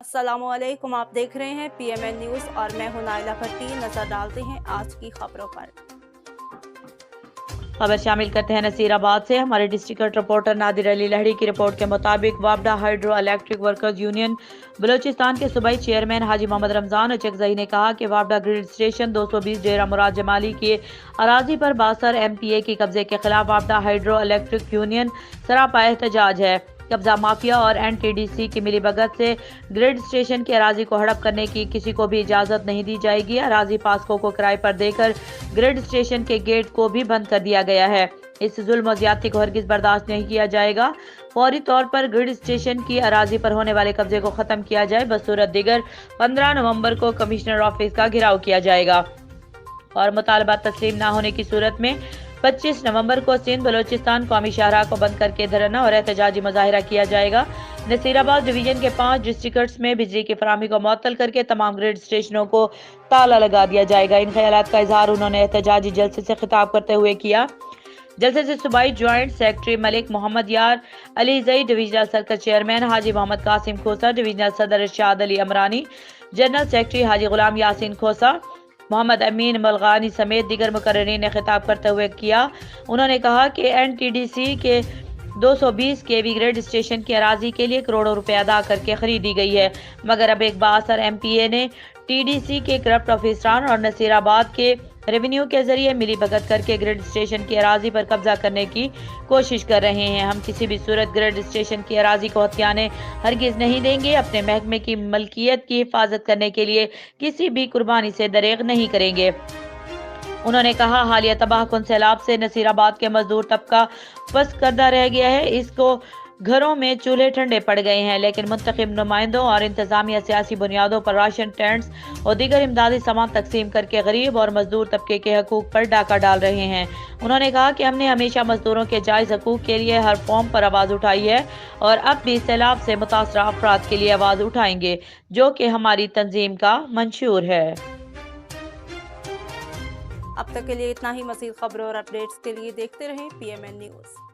अस्सलामुअलैकुम, आप देख रहे हैं PMN न्यूज़ और मैं हूं नाइला भट्टी। नजर डालते हैं आज की खबरों पर। खबर शामिल करते हैं नसीराबाद से। हमारे डिस्ट्रिक्ट रिपोर्टर नादिर अली लहड़ी की रिपोर्ट के मुताबिक वापडा hydro electric workers union Balochistan के सूबाई चेयरमैन हाजी मोहम्मद रमजान अचकजई ने कहा कि वापडा ग्रिड स्टेशन 220 डेरा मुराद जमाली के अराजी पर बासर MPA के कब्जे के खिलाफ वापडा हाइड्रो इलेक्ट्रिक यूनियन सरापा एहतजाज है। कब्जा माफिया और NTDC की मिलीभगत से ग्रिड स्टेशन की अराजी को हड़प करने की किसी को भी इजाजत नहीं दी जाएगी। अराजी पासकों को किराए पर देकर ग्रिड स्टेशन के गेट को भी बंद कर दिया गया है। इस जुल्म और ज्यादती को हरगिज बर्दाश्त नहीं किया जाएगा। फौरी तौर पर ग्रिड स्टेशन की अराजी पर होने वाले कब्जे को खत्म किया जाए। बसूरत दिगर 15 नवंबर को कमिश्नर ऑफिस का घेराव किया जाएगा और मुतालबा तस्लीम न होने की सूरत में 25 नवंबर को सिंध बलोचिस्तान कौमी शाहराह को बंद करके धरना और एहतजाजी मुजाहिरा किया जाएगा। नसीराबाद डिवीजन के 5 डिस्ट्रिक्ट्स में बिजली की फराहमी को मुअत्तल करके तमाम ग्रिड स्टेशनों को ताला लगा दिया जाएगा। इन ख्यालात का इजहार उन्होंने एहतजाजी जलसे से खिताब करते हुए किया। जलसे से सूबाई ज्वाइंट सेक्रेटरी मलिक मोहम्मद यार अली जई, divisional circle chairman Haji Mohammad Qasim खोसा, डिविजनल सदर इरशाद अली अमरानी, जनरल सेक्रेटरी हाजी गुलाम यासीन खोसा, मोहम्मद अमीन मलगानी समेत दीगर मुकर्ररीन ने खिताब करते हुए किया। उन्होंने कहा कि NTDC के 220 kV ग्रिड स्टेशन की अराजी के लिए करोड़ों रुपए अदा करके खरीदी गई है, मगर अब एक बाअसर MPA ने TDC के करप्ट ऑफिसरान और नसीराबाद के रेवेन्यू के जरिए मिली भगत करके ग्रिड स्टेशन की अराजी पर कब्जा करने की कोशिश कर रहे हैं। हम किसी भी सूरत ग्रिड स्टेशन की अराजी को हथियाने हरगिज नहीं देंगे। अपने महकमे की मलकियत की हिफाजत करने के लिए किसी भी कुर्बानी से दरेग नहीं करेंगे। उन्होंने कहा, हालिया तबाहकुन सैलाब से नसीराबाद के मजदूर तबका फंस करदा रह गया है। इसको घरों में चूल्हे ठंडे पड़ गए हैं, लेकिन मुंतखब नुमाइंदों और इंतजामिया सियासी बुनियादों पर राशन टेंट्स और दीगर इमदादी सामान तकसीम करके गरीब और मजदूर तबके के हकूक पर डाका डाल रहे हैं। उन्होंने कहा कि हमने हमेशा मजदूरों के जायज हकूक के लिए हर फॉर्म पर आवाज़ उठाई है और अब भी सैलाब से मुतासरा अफराद के लिए आवाज़ उठाएंगे, जो कि हमारी तंजीम का मंशूर है। अब तक के लिए इतना ही। मज़ीद खबरों और अपडेट्स के लिए देखते रहें PMN न्यूज़।